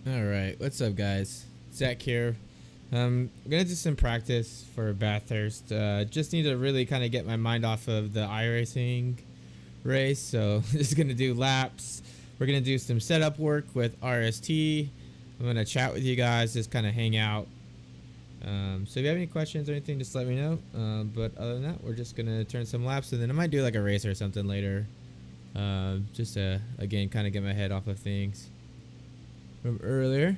Alright, what's up guys? Zach here. I'm gonna do some practice for Bathurst. Just need to really kind of get my mind off of the iRacing race. So just gonna do laps. We're gonna do some setup work with RST. I'm gonna chat with you guys, just kind of hang out. So if you have any questions or anything, just let me know. But other than that, we're just gonna turn some laps, and then I might do like a race or something later. Just to again kind of get my head off of things from earlier.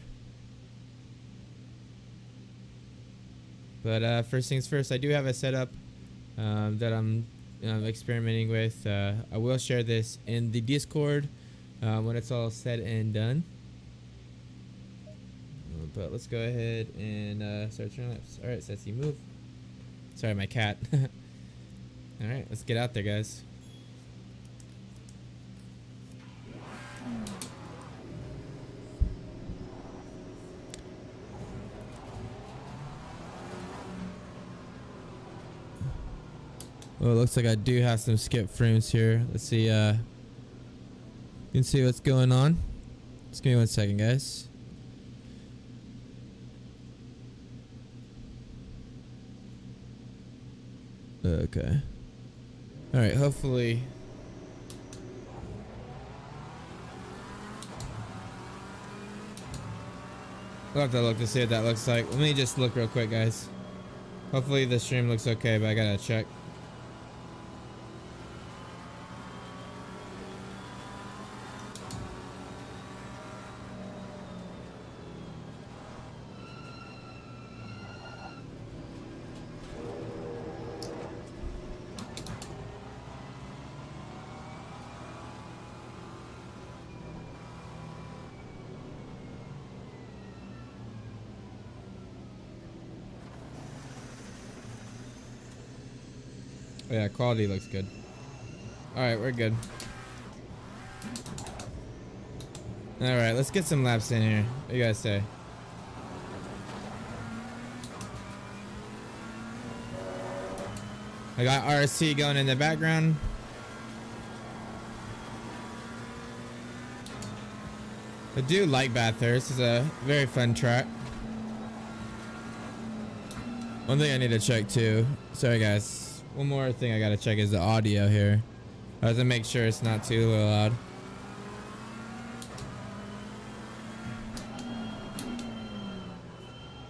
But first things first, I do have a setup that I'm experimenting with. I will share this in the Discord when it's all said and done. But let's go ahead and start turning laps. Alright, Setsy, move. Sorry, my cat. Alright, let's get out there, guys. Well, it looks like I do have some skip frames here. Let's see, you can see what's going on. Just give me 1 second, guys. Okay. Alright, hopefully. I'll have to look to see what that looks like. Let me just look real quick, guys. Hopefully the stream looks okay, but I gotta check. Oh yeah, quality looks good. Alright, we're good. Alright, let's get some laps in here. What do you guys say? I got RSC going in the background. I do like Bathurst. It's a very fun track. One thing I need to check too. Sorry guys. One more thing I gotta check is the audio here. I have to make sure it's not too loud.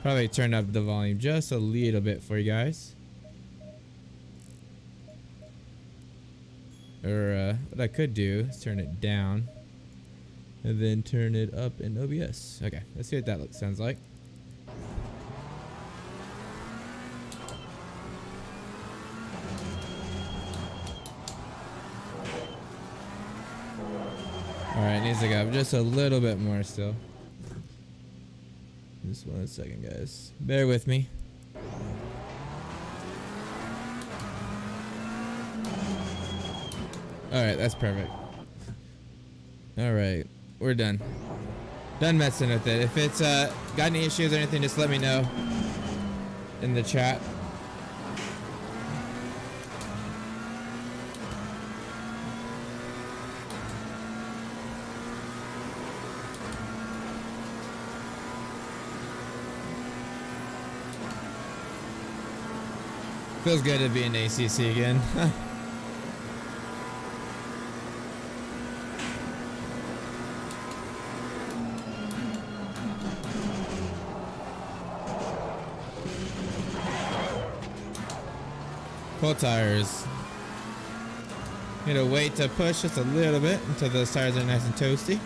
Probably turn up the volume just a little bit for you guys. Or what I could do is turn it down and then turn it up in OBS. Okay, let's see what that sounds like. Alright, needs to go up just a little bit more still. Just 1 second, guys. Bear with me. Alright, that's perfect. Alright, we're done. Done messing with it. If it's got any issues or anything, just let me know in the chat. Feels good to be in ACC again. Full tires. Need to wait to push just a little bit until those tires are nice and toasty.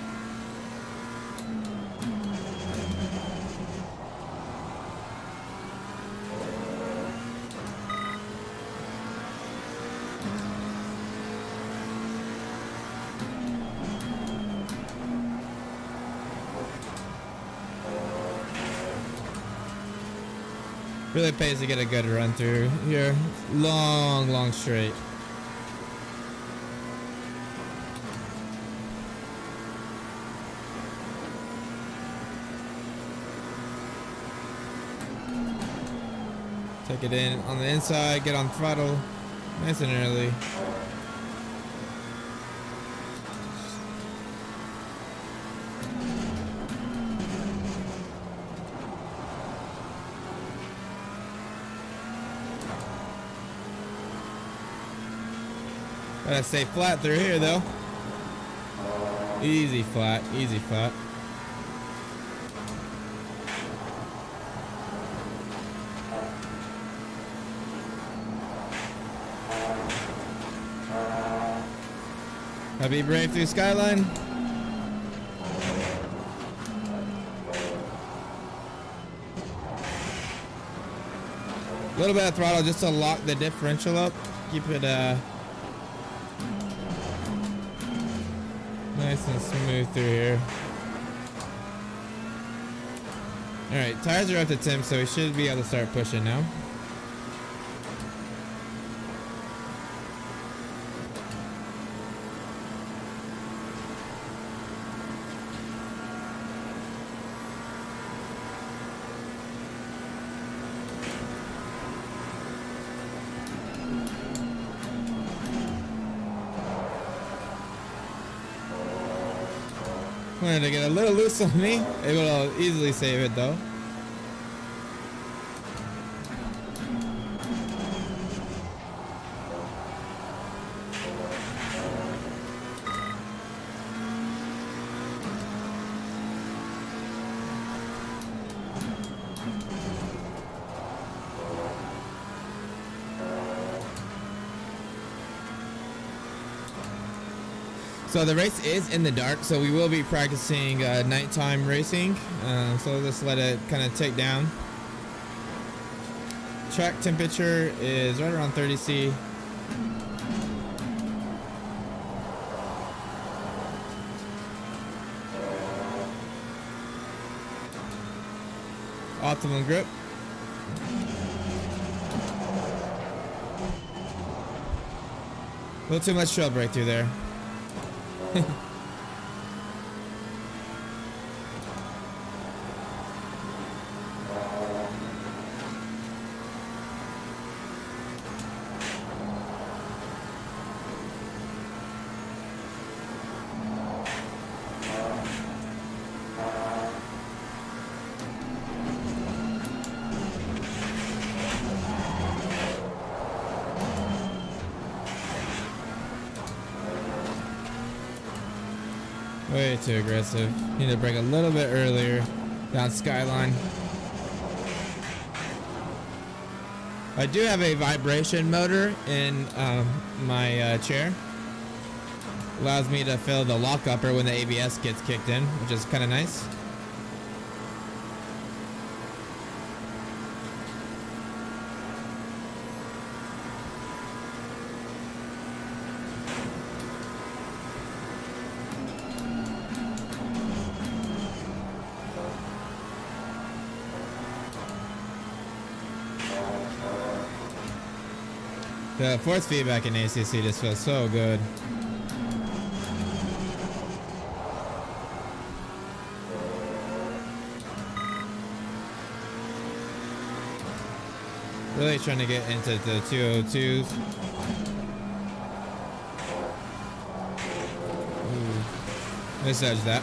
Really pays to get a good run through here. Long straight. Take it in on the inside, get on throttle nice and early. Gotta stay flat through here though. Easy flat, easy flat. I'll be brave through Skyline. A little bit of throttle just to lock the differential up. Keep it nice and smooth through here. Alright, tires are up to temp, so we should be able to start pushing now. Wanted to get a little loose on me. Able to easily save it though. So the race is in the dark, so we will be practicing nighttime racing. So we'll just let it kind of take down. Track temperature is right around 30°C. Optimum grip. A little too much trail brake through there. Way too aggressive. Need to brake a little bit earlier down Skyline. I do have a vibration motor in my chair. Allows me to fill the lock upper when the ABS gets kicked in, which is kind of nice. The force feedback in ACC just feels so good. Really trying to get into the 202s. Misjudged that.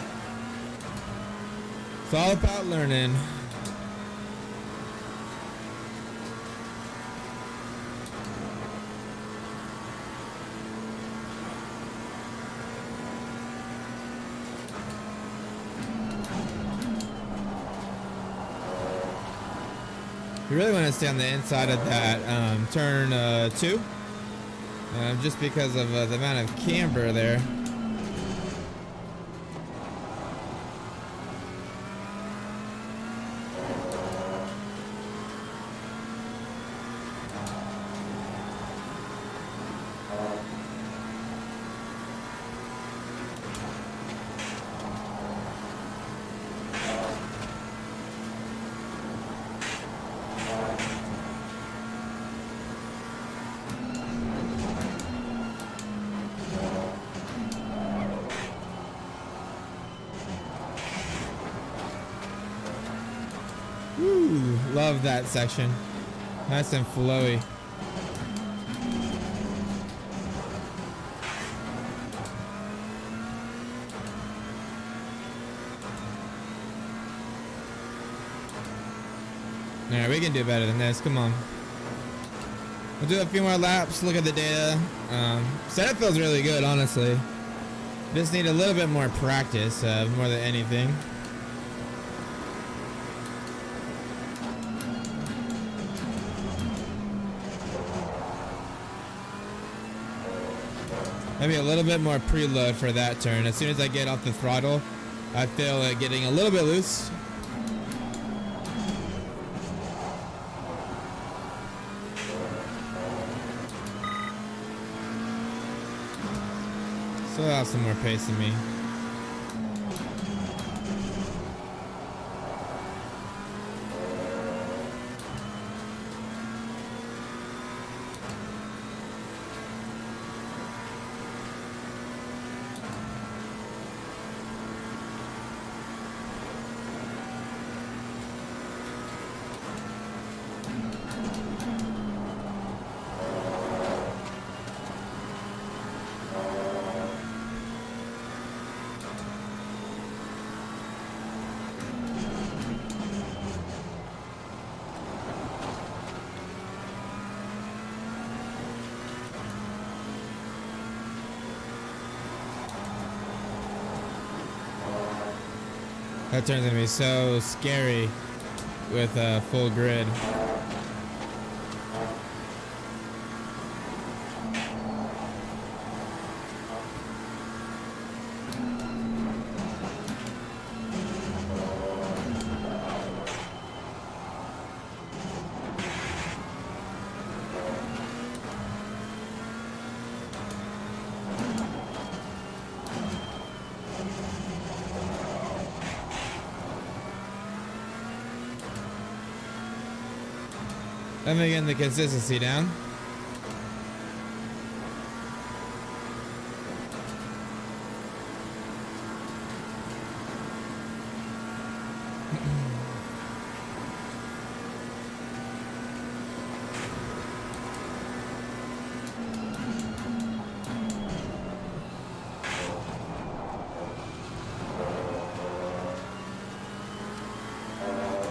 It's all about learning. You really want to stay on the inside of that turn 2, just because of the amount of camber there. Woo, love that section. Nice and flowy. Alright, we can do better than this. Come on. We'll do a few more laps, look at the data, Setup feels really good, honestly. Just need a little bit more practice, more than anything. Maybe a little bit more preload for that turn. As soon as I get off the throttle, I feel it getting a little bit loose. Still have some more pace in me. That turn's gonna be so scary with a full grid. Let me get the consistency down.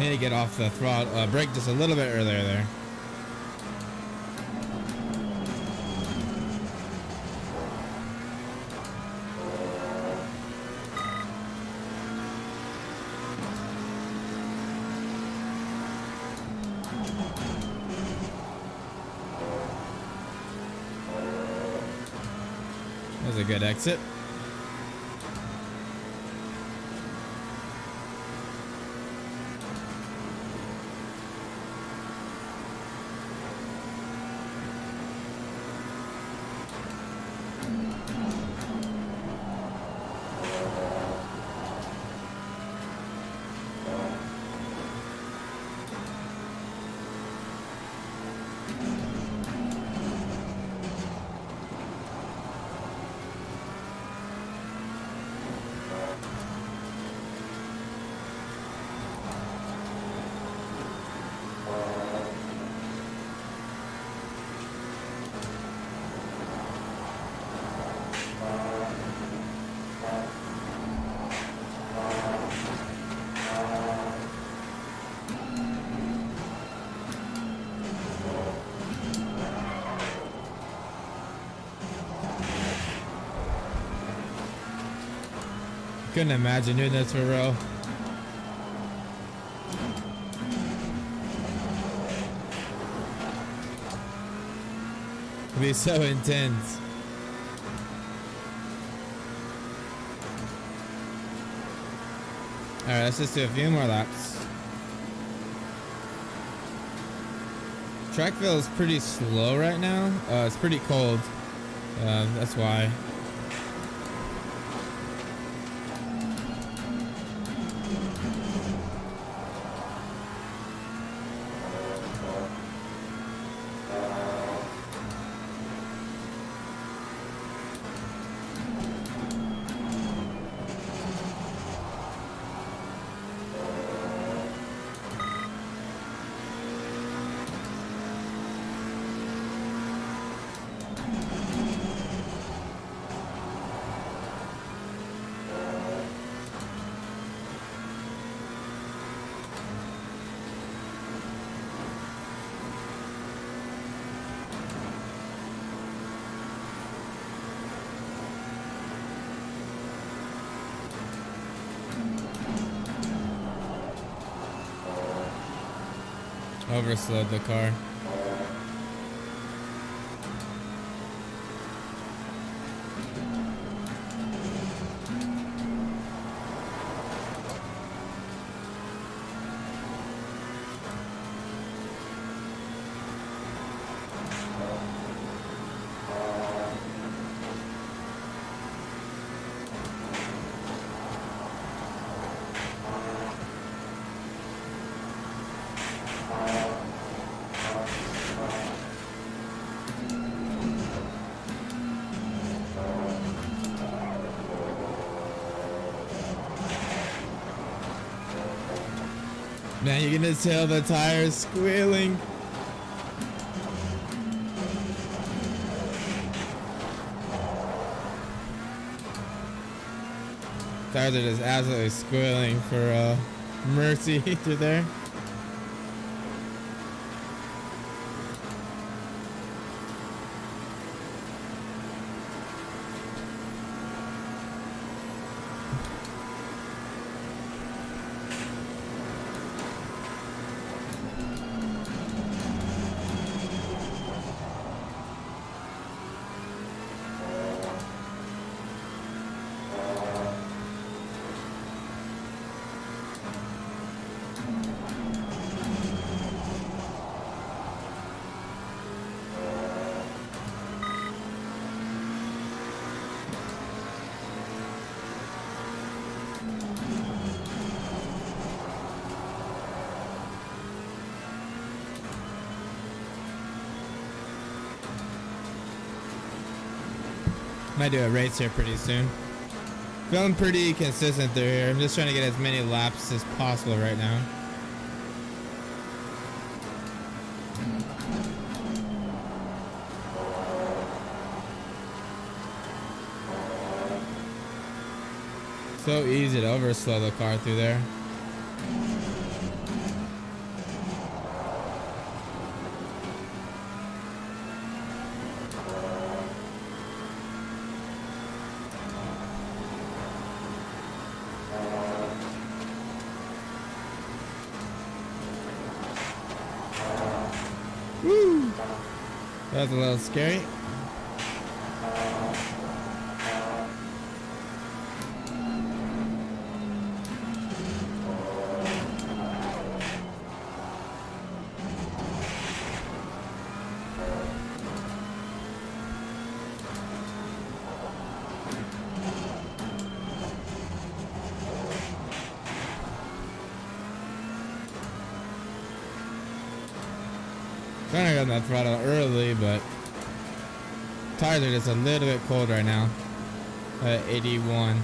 Need to get off the throttle, brake just a little bit earlier there. That was a good exit. Couldn't imagine doing this for real. It'd be so intense. Alright, let's just do a few more laps. Track feels pretty slow right now. It's pretty cold. That's why. Overslowed the car. Man, you can just tell the tires squealing. Tires are just absolutely squealing for mercy through there. Might do a race here pretty soon. Feeling pretty consistent through here. I'm just trying to get as many laps as possible right now. So easy to overslow the car through there. Woo! That was a little scary. Trying to go on that throttle early, but tires are just a little bit cold right now at 81.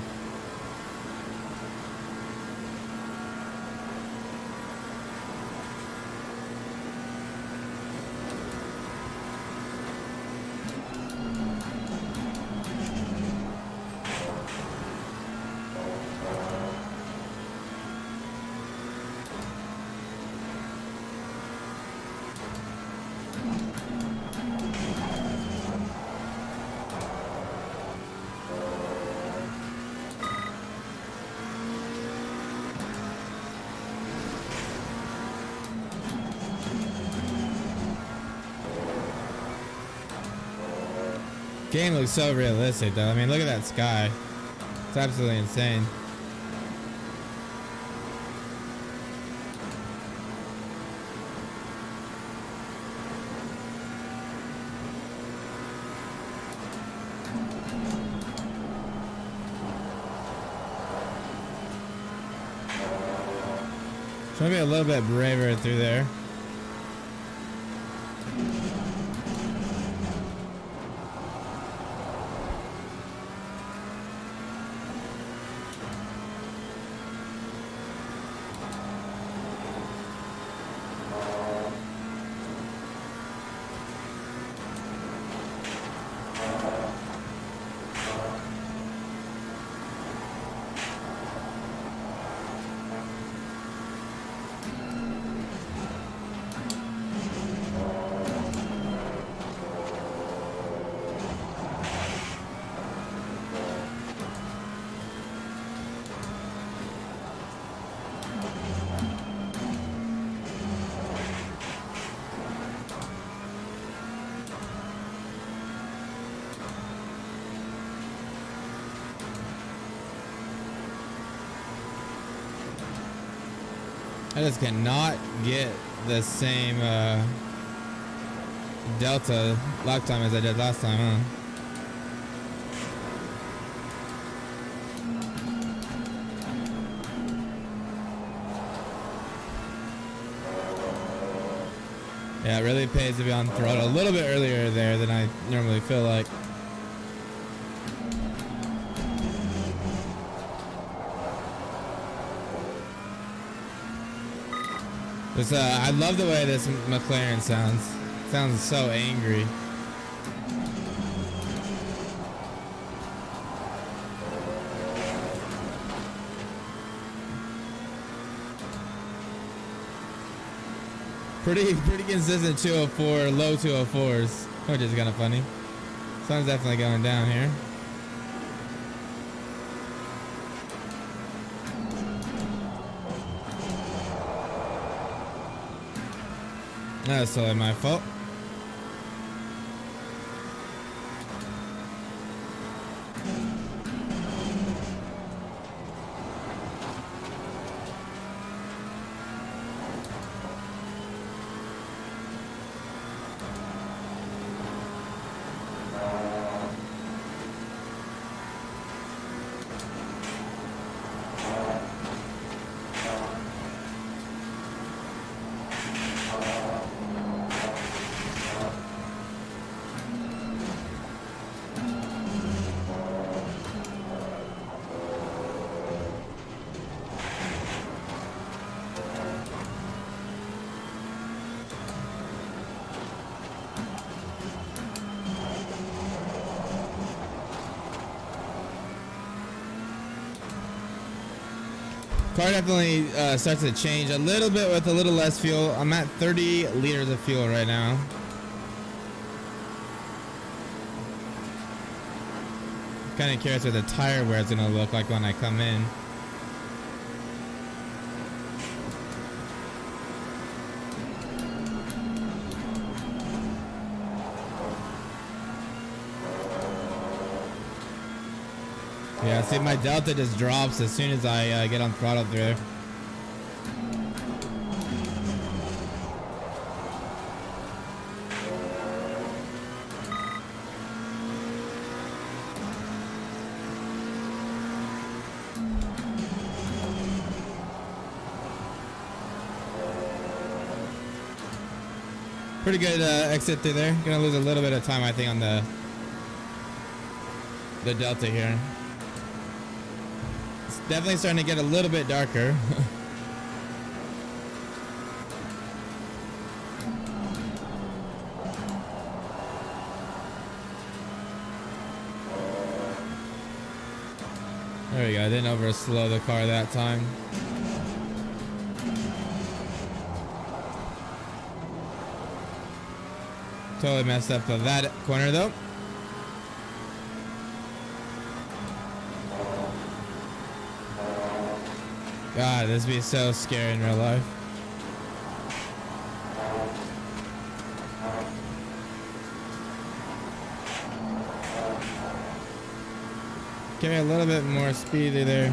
Game looks so realistic though. I mean, look at that sky. It's absolutely insane. Trying to be a little bit braver through there. I just cannot get the same delta lock time as I did last time, huh? Yeah, it really pays to be on throttle a little bit earlier there than I normally feel like. This, I love the way this McLaren sounds. Sounds so angry. Pretty consistent 204, low 204s, which is kind of funny. Sun's definitely going down here. That's totally my fault. Car definitely starts to change a little bit with a little less fuel. I'm at 30 liters of fuel right now. Kind of curious what the tire wear is going to look like when I come in. Yeah, see, my delta just drops as soon as I get on throttle through there. Pretty good exit through there. Gonna lose a little bit of time, I think, on the delta here. Definitely starting to get a little bit darker. There we go. I didn't over slow the car that time. Totally messed up of that corner though. God, this would be so scary in real life. Give me a little bit more speed there.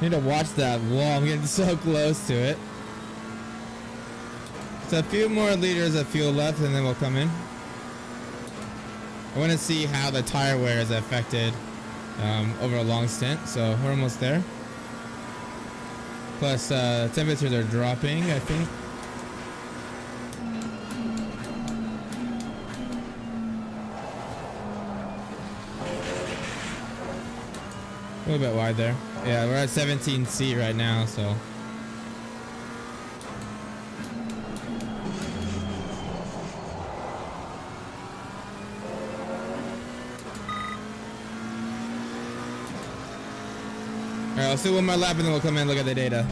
Need to watch that wall. I'm getting so close to it. So a few more liters of fuel left and then we'll come in. I want to see how the tire wear is affected over a long stint. So we're almost there. Plus temperatures are dropping, I think. A little bit wide there. Yeah, we're at 17C right now, so. Alright, let's do one more lap and then we'll come in and look at the data.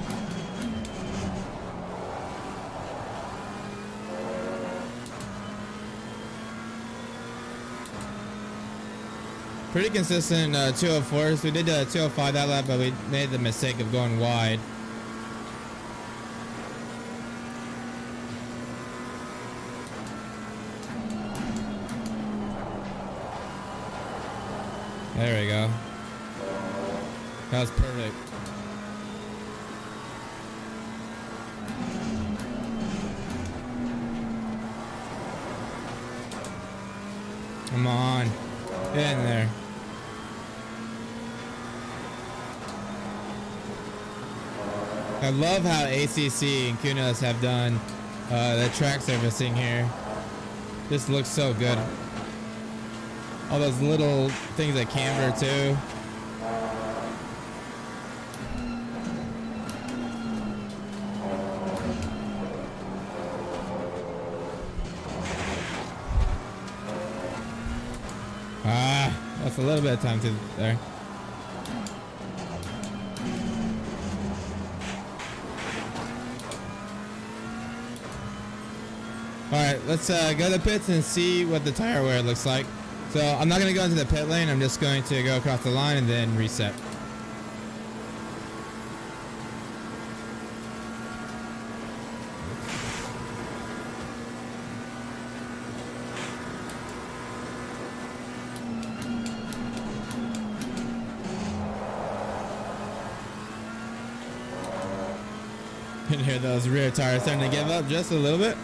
Pretty consistent 204s. We did 205 that lap, but we made the mistake of going wide. There we go. That was perfect. Come on. Get in there. I love how ACC and Kunos have done the track surfacing here. This looks so good. All those little things that camber too. That's a little bit of time to there. Alright, let's go to the pits and see what the tire wear looks like. So I'm not going to go into the pit lane. I'm just going to go across the line and then reset. You can hear those rear tires starting to give up just a little bit.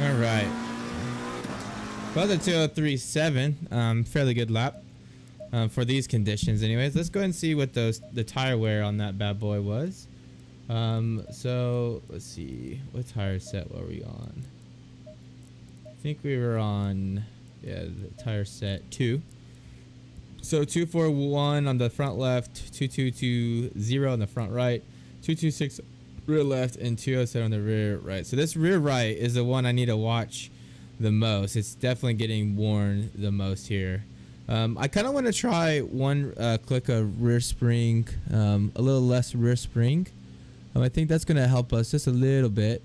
All right. Well, the 203.7, fairly good lap for these conditions. Anyways, let's go ahead and see what the tire wear on that bad boy was. So let's see, what tire set were we on? I think we were on, yeah, the tire set 2. So 241 on the front left, 2220 on the front right, 226 rear left, and 207 on the rear right. So this rear right is the one I need to watch the most. It's definitely getting worn the most here. I kind of want to try one click of rear spring, a little less rear spring. I think that's going to help us just a little bit.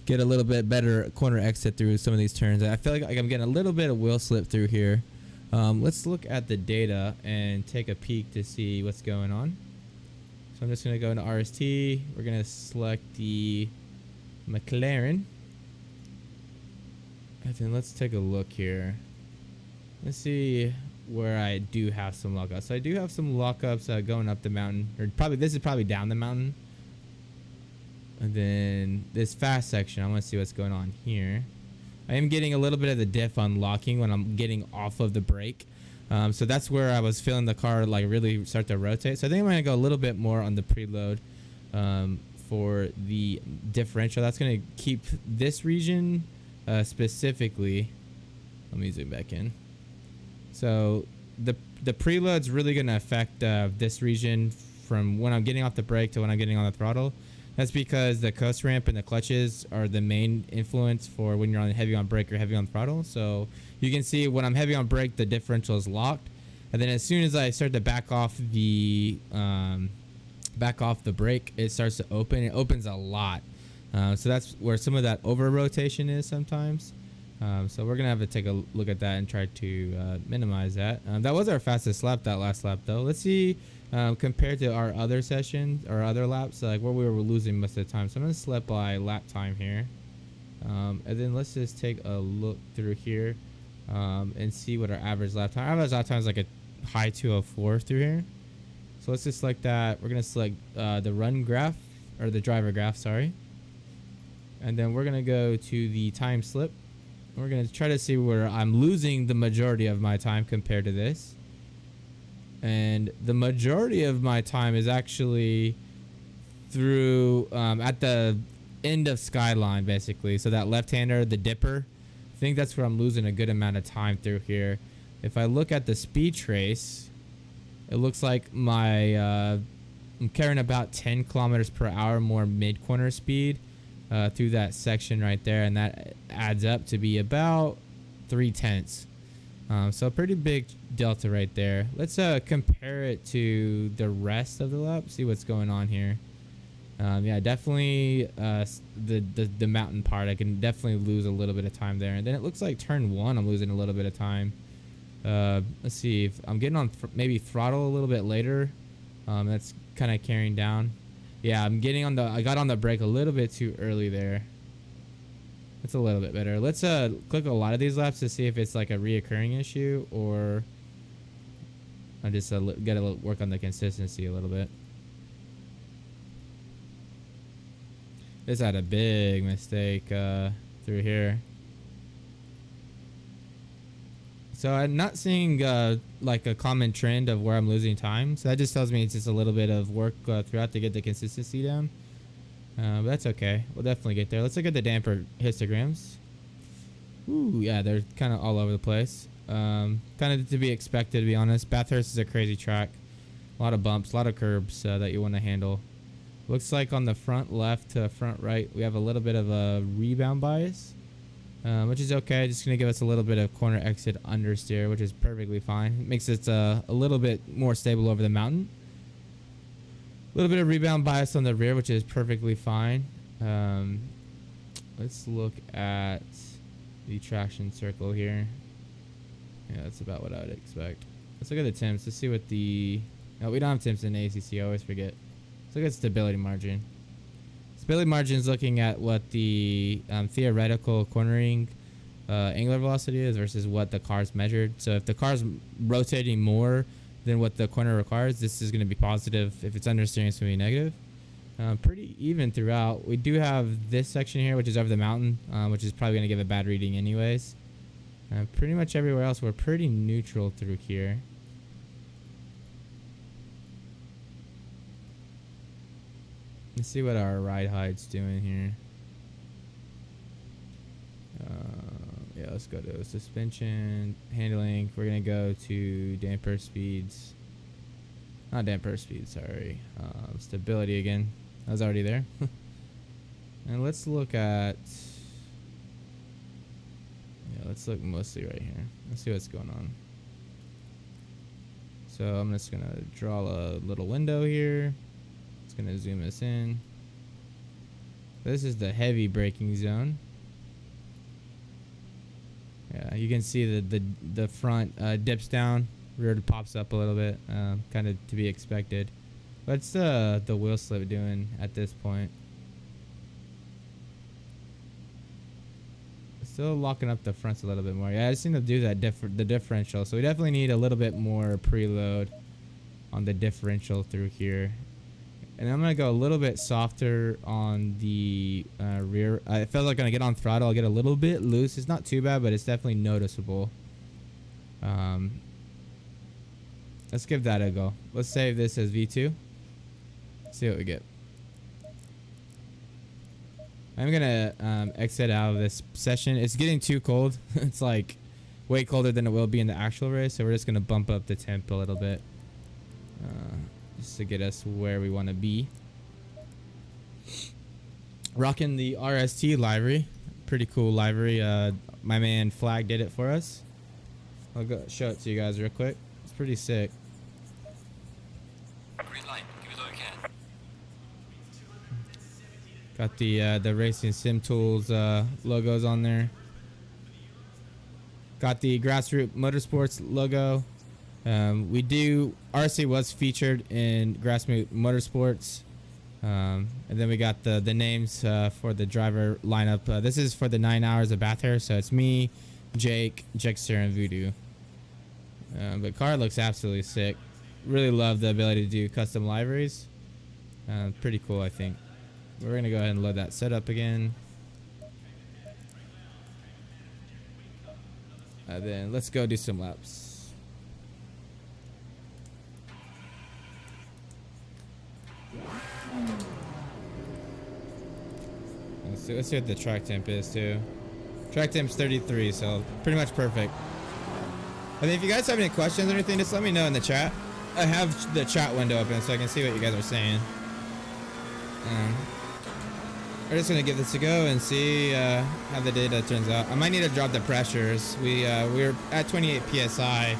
Get a little bit better corner exit through some of these turns. I feel like I'm getting a little bit of wheel slip through here. Let's look at the data and take a peek to see what's going on. So I'm just going to go into RST. We're going to select the McLaren. And then let's take a look here. Let's see where I do have some lockups. So I do have some lockups going up the mountain. Or probably, this is probably down the mountain. And then this fast section, I want to see what's going on here. I am getting a little bit of the diff on locking when I'm getting off of the brake. So that's where I was feeling the car like really start to rotate. So I think I'm going to go a little bit more on the preload for the differential. That's going to keep this region specifically. Let me zoom back in. So the preload's really going to affect this region from when I'm getting off the brake to when I'm getting on the throttle. That's because the coast ramp and the clutches are the main influence for when you're on heavy on brake or heavy on throttle. So you can see when I'm heavy on brake, the differential is locked, and then as soon as I start to back off the brake, it starts to open. It opens a lot. So that's where some of that over rotation is sometimes. So we're gonna have to take a look at that and try to minimize that. That was our fastest lap, that last lap though. Let's see. Compared to our other sessions or other laps, like where we were losing most of the time. So I'm going to select by lap time here. And then let's just take a look through here and see what our average lap time. Our average lap time is like a high 204 through here. So let's just select that. We're going to select the run graph, or the driver graph, sorry. And then we're going to go to the time slip. We're going to try to see where I'm losing the majority of my time compared to this. And the majority of my time is actually through at the end of Skyline, basically. So that left-hander, the dipper, I think that's where I'm losing a good amount of time through here. If I look at the speed trace, it looks like I'm carrying about 10 kilometers per hour more mid-corner speed through that section right there, and that adds up to be about 0.3. So a pretty big delta right there. Let's compare it to the rest of the lap, see what's going on here. Yeah, definitely the mountain part. I can definitely lose a little bit of time there. And then it looks like turn 1, I'm losing a little bit of time. Let's see if I'm getting on maybe throttle a little bit later. That's kind of carrying down. Yeah, I got on the brake a little bit too early there. That's a little bit better. Let's click a lot of these laps to see if it's like a reoccurring issue, or I just gotta work on the consistency a little bit. This had a big mistake through here. So I'm not seeing like a common trend of where I'm losing time. So that just tells me it's just a little bit of work throughout to get the consistency down. But that's okay. We'll definitely get there. Let's look at the damper histograms. Ooh, yeah, they're kind of all over the place. Kind of to be expected, to be honest. Bathurst is a crazy track. A lot of bumps, a lot of curbs that you want to handle. Looks like on the front left to front right, we have a little bit of a rebound bias, which is okay. Just going to give us a little bit of corner exit understeer, which is perfectly fine. It makes it a little bit more stable over the mountain. A little bit of rebound bias on the rear, which is perfectly fine. Let's look at the traction circle here. Yeah, that's about what I would expect. Let's look at the temps. Let's see what the... Oh, we don't have temps in ACC. I always forget. Let's look at stability margin. Stability margin is looking at what the theoretical cornering angular velocity is versus what the car's measured. So if the car's rotating more than what the corner requires, this is going to be positive. If it's understeering, it's going to be negative. Pretty even throughout. We do have this section here, which is over the mountain, which is probably going to give a bad reading anyways. Pretty much everywhere else, we're pretty neutral through here. Let's see what our ride height's doing here. Yeah, let's go to suspension, handling. We're going to go to damper speeds. Not damper speed, sorry. Stability again. I was already there. And let's look at... Yeah, let's look mostly right here. Let's see what's going on. So I'm just going to draw a little window here. It's going to zoom us in. This is the heavy braking zone. Yeah, you can see the front dips down. Rear pops up a little bit, kind of to be expected. What's the wheel slip doing at this point? Still locking up the fronts a little bit more. Yeah, I just need to do that the differential. So we definitely need a little bit more preload on the differential through here. And I'm gonna go a little bit softer on the rear. I feel like when I get on throttle, I'll get a little bit loose. It's not too bad, but it's definitely noticeable. Let's give that a go. Let's save this as V2. See what we get. I'm gonna exit out of this session. It's getting too cold. It's like way colder than it will be in the actual race, so we're just gonna bump up the temp a little bit, just to get us where we want to be. Rocking the RST livery, pretty cool livery. My man Flag did it for us. I'll go show it to you guys real quick. It's pretty sick. Green light. Give it all you can. Got the Racing Sim Tools logos on there. Got the Grassroots Motorsports logo. RC was featured in Grassroots Motorsports. And then we got the names for the driver lineup. This is for the 9 hours of Bathurst, so it's me, Jake, Jexter, and Voodoo. But car looks absolutely sick. Really love the ability to do custom liveries. Pretty cool, I think. We're going to go ahead and load that setup again. Then let's go do some laps. Let's see what the track temp is too. Track temp's 33, so pretty much perfect. I mean, if you guys have any questions or anything, just let me know in the chat. I have the chat window open so I can see what you guys are saying. We're just gonna give this a go and see how the data turns out. I might need to drop the pressures. We're at 28 psi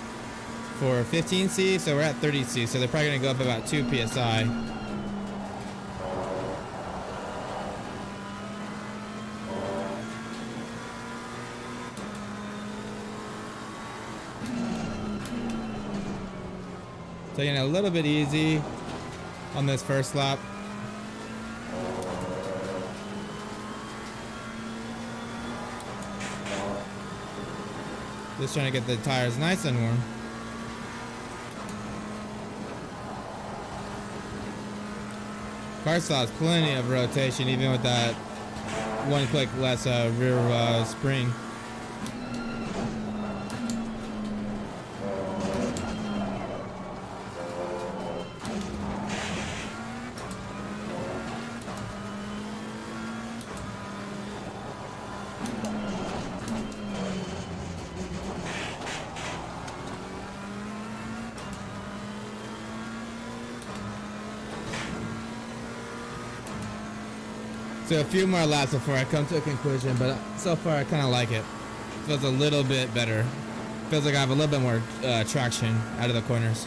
for 15C, so we're at 30C, so they're probably gonna go up about 2 psi. Taking it a little bit easy on this first lap. Just trying to get the tires nice and warm. Car still has plenty of rotation, even with that one click less rear spring. So a few more laps before I come to a conclusion, but so far I kind of like it. Feels a little bit better. Feels like I have a little bit more traction out of the corners.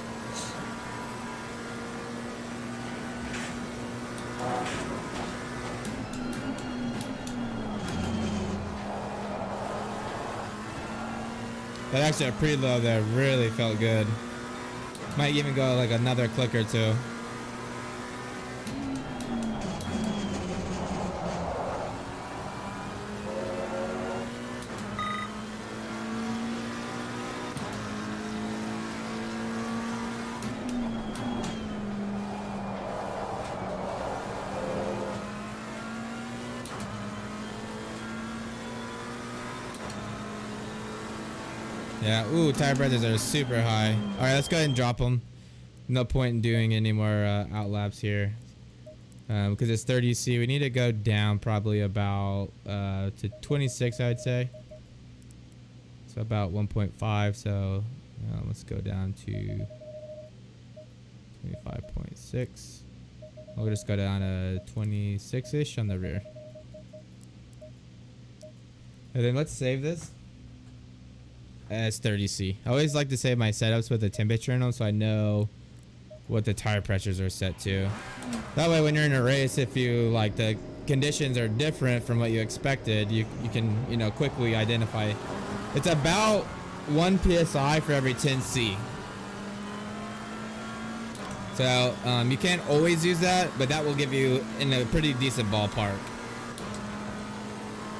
But actually a preload there really felt good. Might even go like another click or two. Yeah, ooh, tire pressures are super high. All right, let's go ahead and drop them. No point in doing any more out laps here. Because it's 30C, we need to go down probably about to 26, I'd say. So about 1.5, so let's go down to 25.6. I'll just go down to 26-ish on the rear. And then let's save this as 30C. I always like to save my setups with a temperature in them so I know what the tire pressures are set to. That way when you're in a race, if you like the conditions are different from what you expected, you can quickly identify. It's about 1 psi for every 10C. So you can't always use that, but that will give you in a pretty decent ballpark.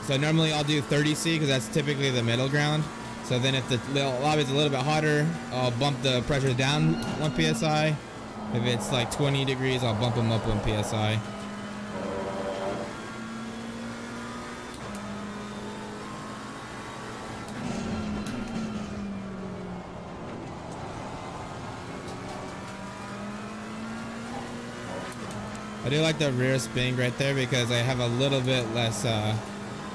So normally I'll do 30C because that's typically the middle ground. So then if the lobby's a little bit hotter, I'll bump the pressure down 1 psi. If it's like 20 degrees, I'll bump them up 1 psi. I do like the rear spin right there because I have a little bit less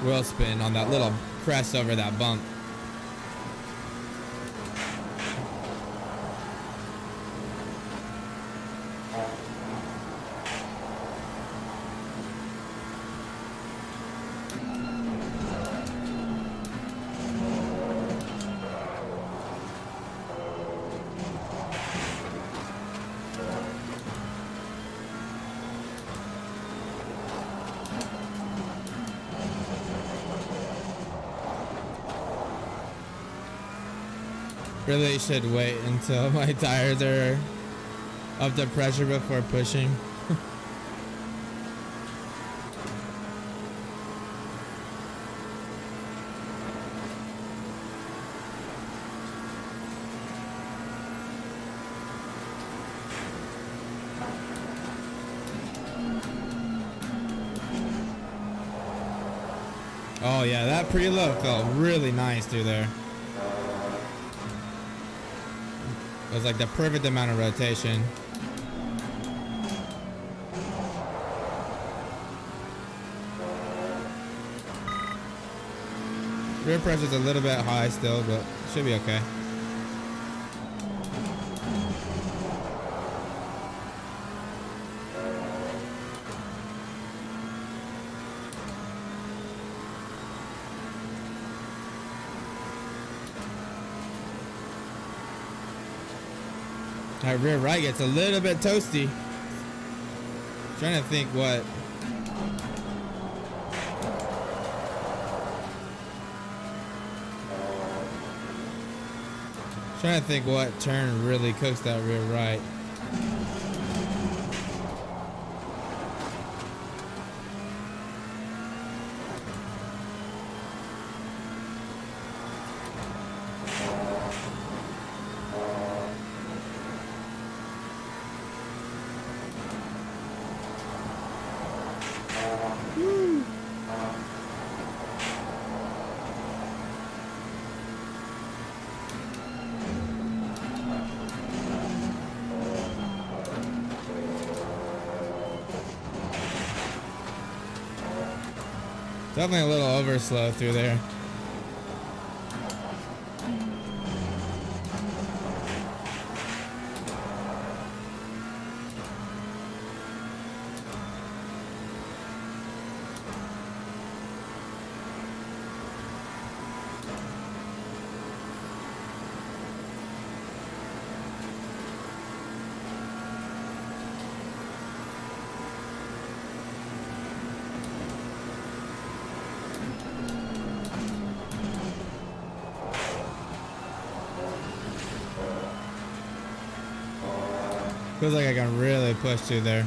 wheel spin on that little crest over that bump. Really should wait until my tires are up to pressure before pushing. Oh yeah, that preload felt really nice through there. It was like the perfect amount of rotation. Rear pressure's a little bit high still, but should be okay. That rear right gets a little bit toasty. Trying to think what. Trying to think what turn really cooks that rear right. Definitely a little over slow through there. Feels like I can really push through there.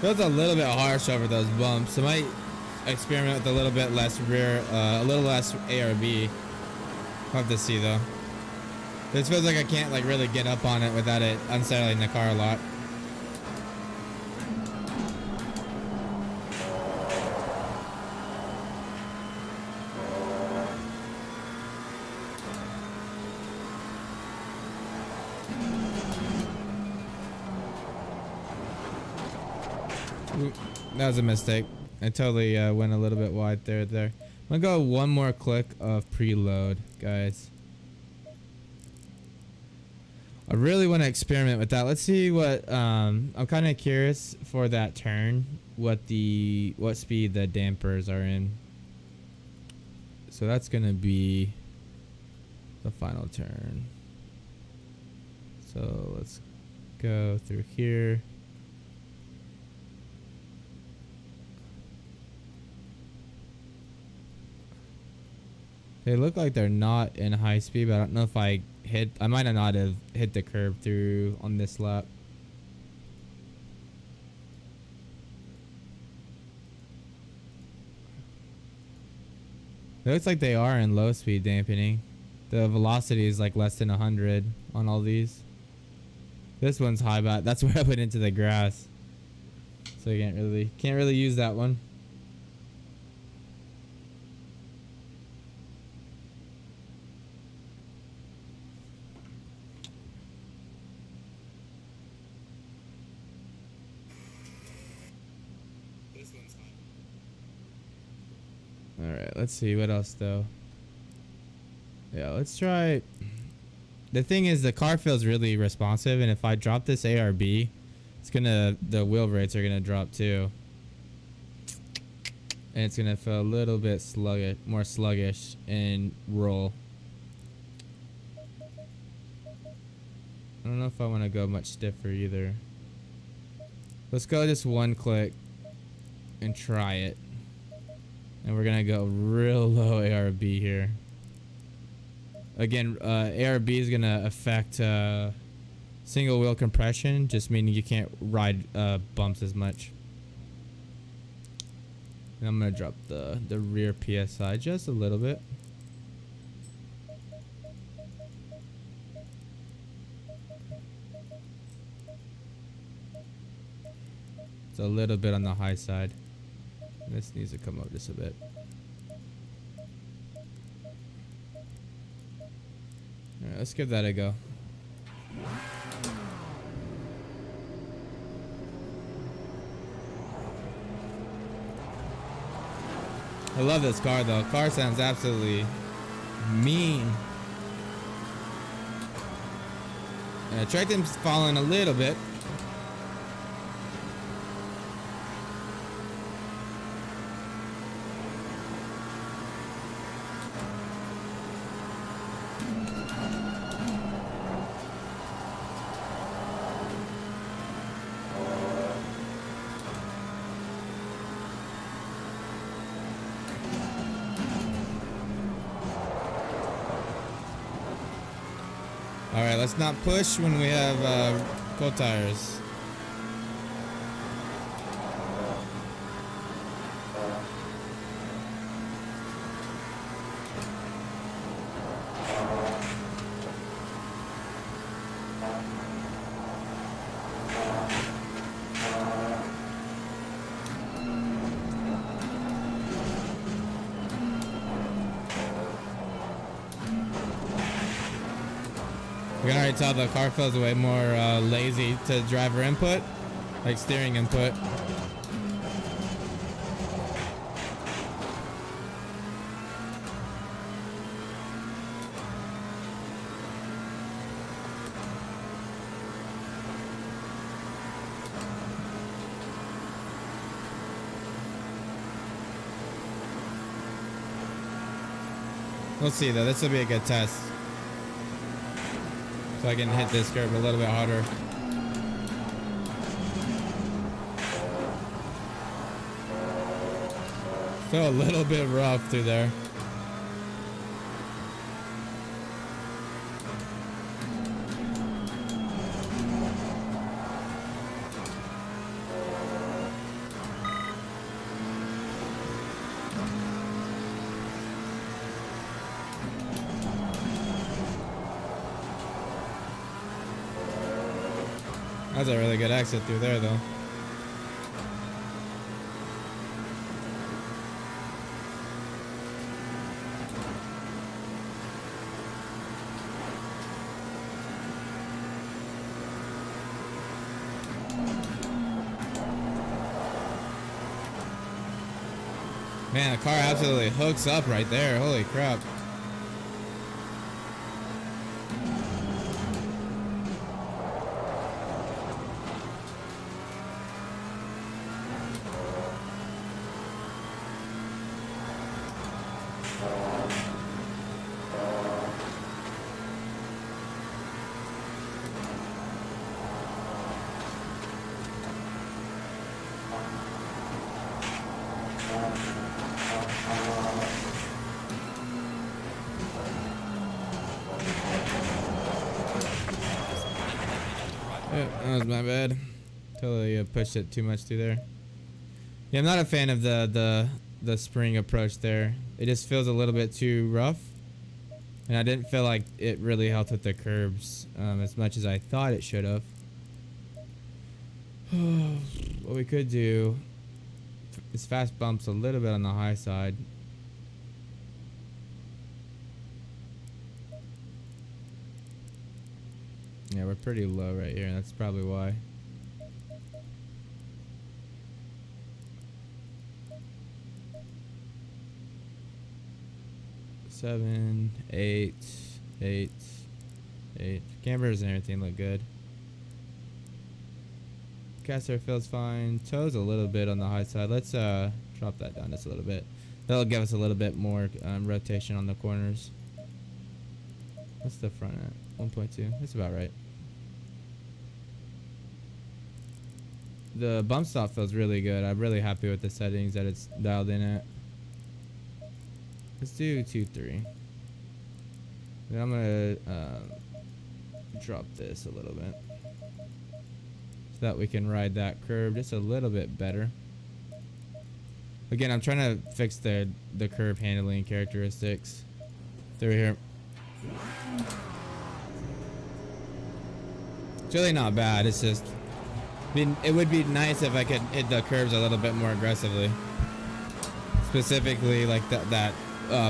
Feels a little bit harsh over those bumps. I might experiment with a little bit less rear, a little less ARB. I'll have to see though. This feels like I can't like really get up on it without it unsettling the car a lot. Ooh, that was a mistake. I totally went a little bit wide there. I'm gonna go one more click of preload, guys. I really want to experiment with that. Let's see what I'm kind of curious for that turn. What speed the dampers are in. So that's gonna be the final turn. So let's go through here. They look like they're not in high speed, but I don't know if I might not have hit the curb through on this lap. It looks like they are in low speed dampening. The velocity is like less than 100 on all these. This one's high, but that's where I went into the grass. So you can't really use that one. Alright, let's see what else though. Yeah, let's try. The thing is the car feels really responsive, and if I drop this ARB, the wheel rates are gonna drop too. And it's gonna feel a little bit more sluggish and roll. I don't know if I want to go much stiffer either. Let's go just one click and try it. And we're gonna go real low ARB here. Again, ARB is gonna affect single wheel compression, just meaning you can't ride bumps as much. And I'm gonna drop the rear PSI just a little bit. It's a little bit on the high side. This needs to come up just a bit. Alright, let's give that a go. I love this car though. Car sounds absolutely mean. Track time's falling a little bit. All right, let's not push when we have cold tires. You can already tell the car feels way more lazy to driver input, like steering input. We'll see though, this will be a good test. So I can hit this curve a little bit harder. Feel a little bit rough through there. That's a really good exit through there, though. Man, the car absolutely hooks up right there. Holy crap. That was my bad. Totally pushed it too much through there. Yeah, I'm not a fan of the spring approach there. It just feels a little bit too rough. And I didn't feel like it really helped with the curbs as much as I thought it should have. What we could do is fast bumps a little bit on the high side. Yeah, we're pretty low right here. That's probably why. Seven, eight. Cambers and everything look good. Caster feels fine. Toes a little bit on the high side. Let's drop that down just a little bit. That'll give us a little bit more rotation on the corners. What's the front at? 1.2. That's about right. The bump stop feels really good. I'm really happy with the settings that it's dialed in at. Let's do 2.3. Then I'm gonna drop this a little bit so that we can ride that curve just a little bit better. Again, I'm trying to fix the curve handling characteristics through here. It's really not bad. It's just it would be nice if I could hit the curves a little bit more aggressively. Specifically, like that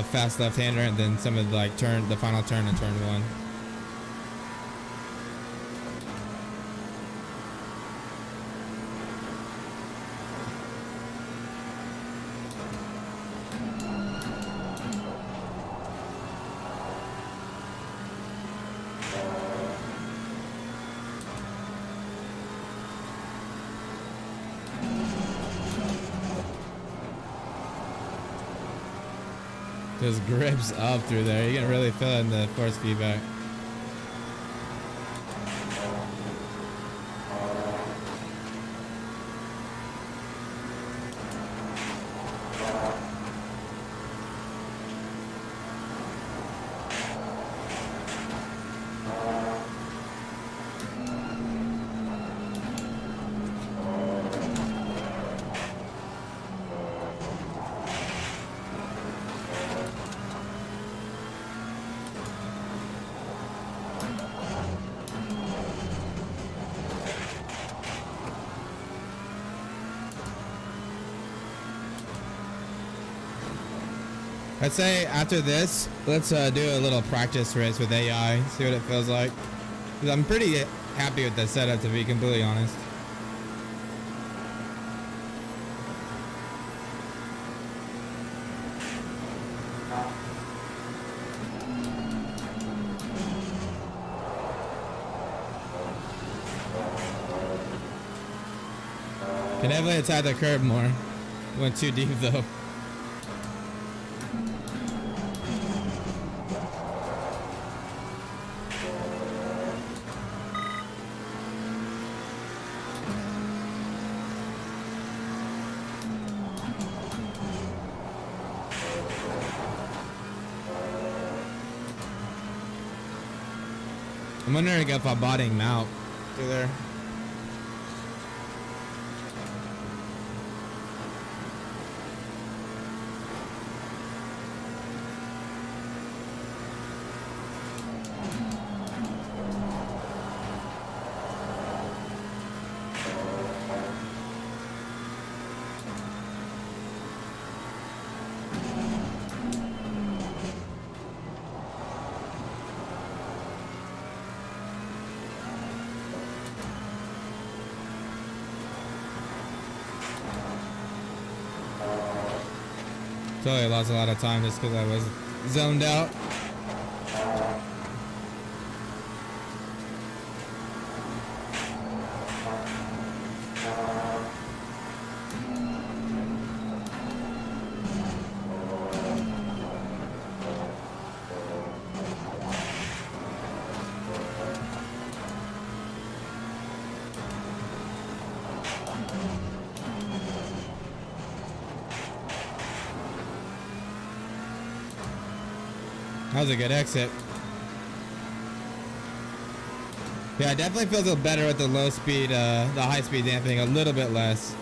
fast left-hander, and then some of the the final turn in turn one. Those grips up through there. You can really feel it in the force feedback. I'd say after this, let's do a little practice race with AI, see what it feels like. 'Cause I'm pretty happy with the setup, to be completely honest. Can definitely attack the curb more. Went too deep though. I'm wondering if I'm botting him out through there. Totally lost a lot of time just because I was zoned out. That was a good exit. Yeah, it definitely feels a little better with the low speed, the high speed damping a little bit less.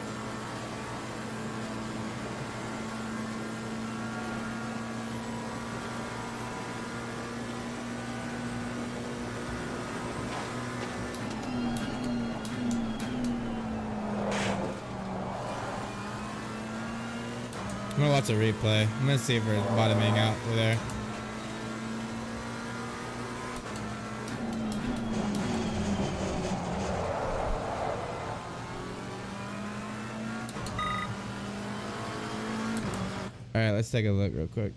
I'm gonna watch a replay. I'm gonna see if we're bottoming out through there. Alright, let's take a look real quick.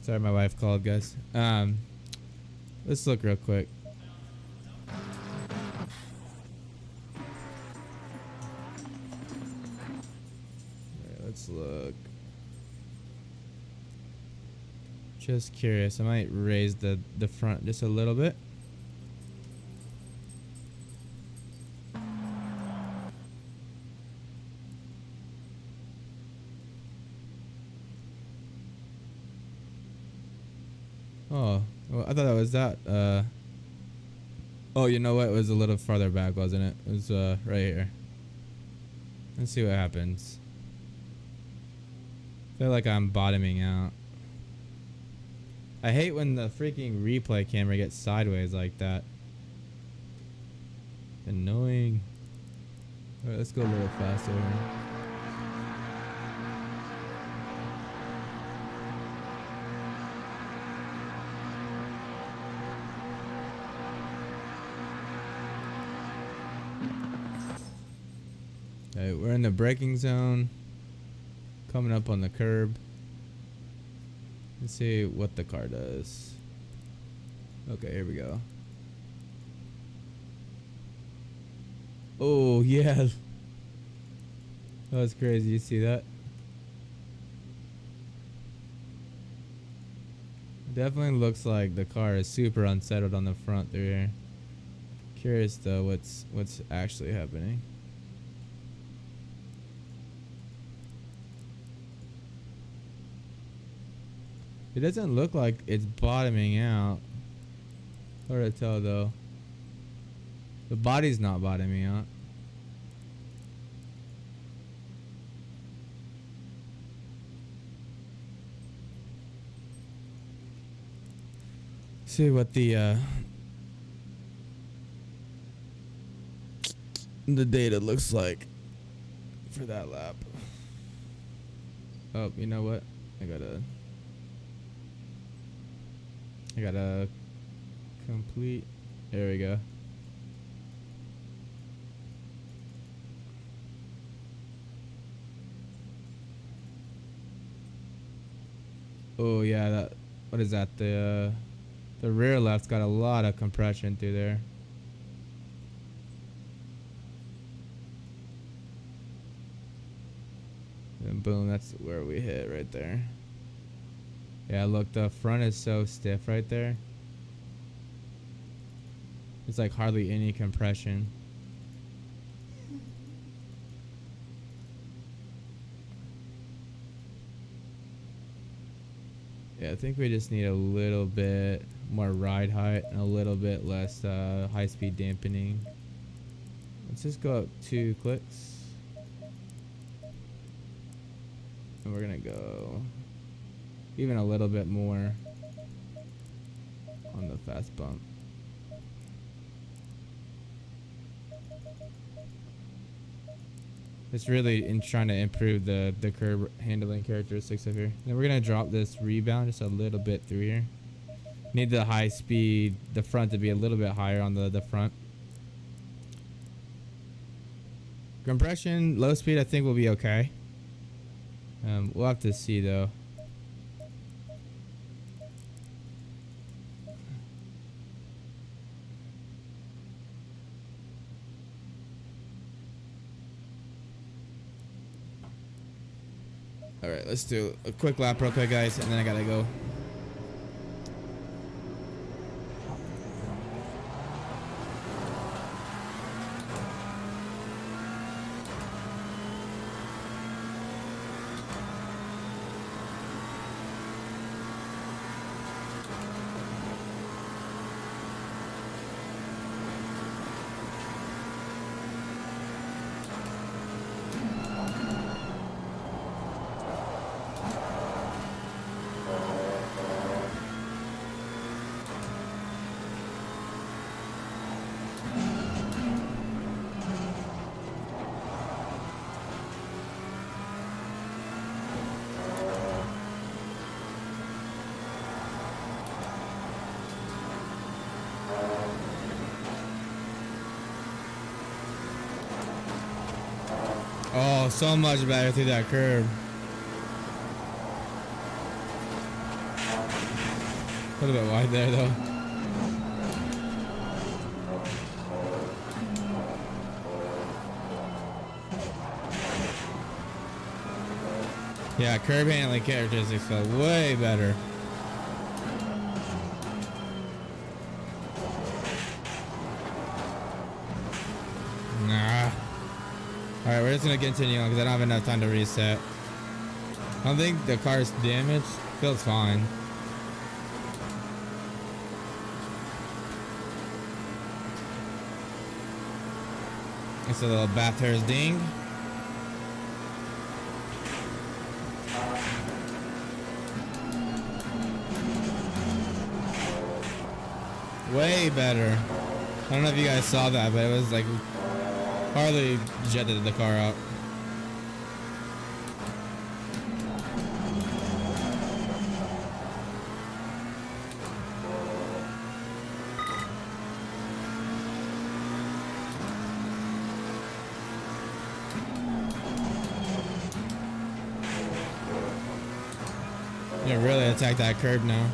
Sorry, my wife called, guys. Let's look real quick. Alright, let's look. Just curious. I might raise the front just a little bit. Oh, well, I thought that was that. Oh, you know what? It was a little farther back, wasn't it? It was right here. Let's see what happens. I feel like I'm bottoming out. I hate when the freaking replay camera gets sideways like that. Annoying. Alright, let's go a little faster here. Alright, we're in the braking zone. Coming up on the curb. Let's see what the car does. Okay, here we go. Oh, yeah. That was crazy. You see that? Definitely looks like the car is super unsettled on the front through here. Curious though what's actually happening. It doesn't look like it's bottoming out. Hard to tell though. The body's not bottoming out. See what the data looks like for that lap. Oh, you know what? I gotta complete. There we go. Oh yeah, that. What is that? The rear left's got a lot of compression through there. And boom, that's where we hit right there. Yeah, look, the front is so stiff right there. It's like hardly any compression. Yeah, I think we just need a little bit more ride height and a little bit less high-speed dampening. Let's just go up 2 clicks. And we're gonna go even a little bit more on the fast bump. It's really in trying to improve the curb handling characteristics of here. Then we're gonna drop this rebound just a little bit through here. Need the high speed, the front to be a little bit higher on the front. Compression, low speed, I think will be okay. We'll have to see though. All right, let's do a quick lap real quick, guys, and then I gotta go. Oh, so much better through that curb. A little bit wide there, though. Yeah, curb handling characteristics felt way better. Nah. Alright, we're just gonna continue on because I don't have enough time to reset. I don't think the car's damaged. Feels fine. It's a little Bathurst ding. Way better. I don't know if you guys saw that, but it was like hardly jetted the car out. Yeah, really attack that curb now.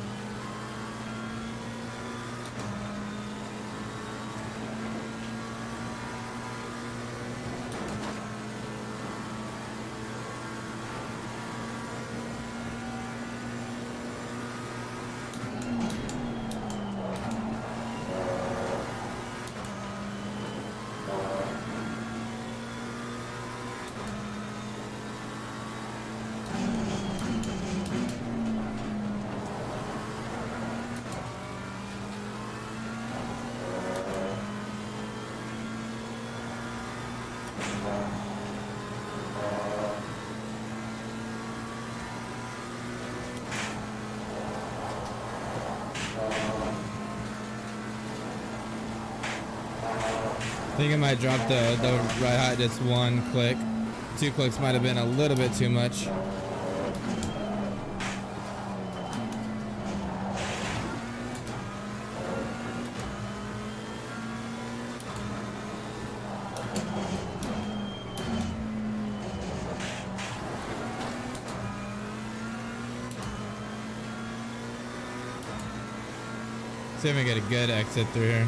I think I might drop the ride height just 1 click. 2 clicks might have been a little bit too much. See if we can get a good exit through here.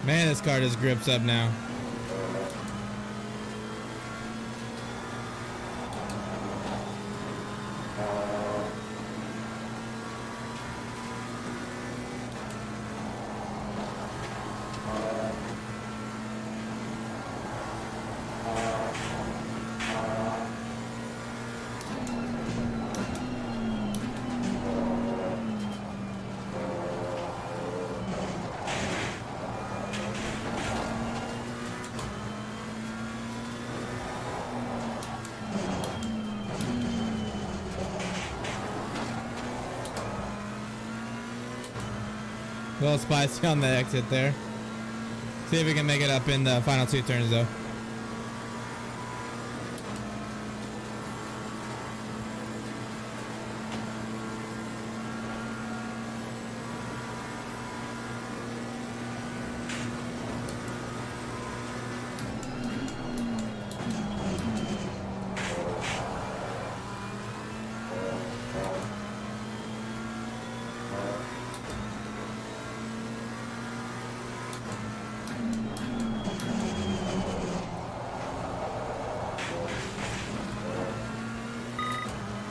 Man, this car just grips up now. A little spicy on the exit there. See if we can make it up in the final 2 turns though.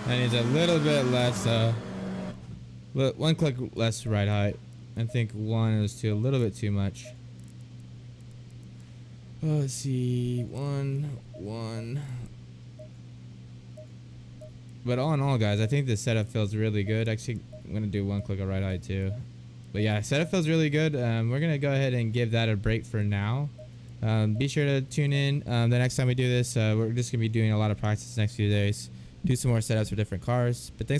That needs a little bit less, 1 click less ride height. I think 1 is a little bit too much. Oh, let's see, 1. But all in all, guys, I think the setup feels really good. Actually, I'm gonna do 1 click of ride height too. But yeah, setup feels really good. We're gonna go ahead and give that a break for now. Be sure to tune in the next time we do this. We're just gonna be doing a lot of practice the next few days. Do some more setups for different cars. But thanks for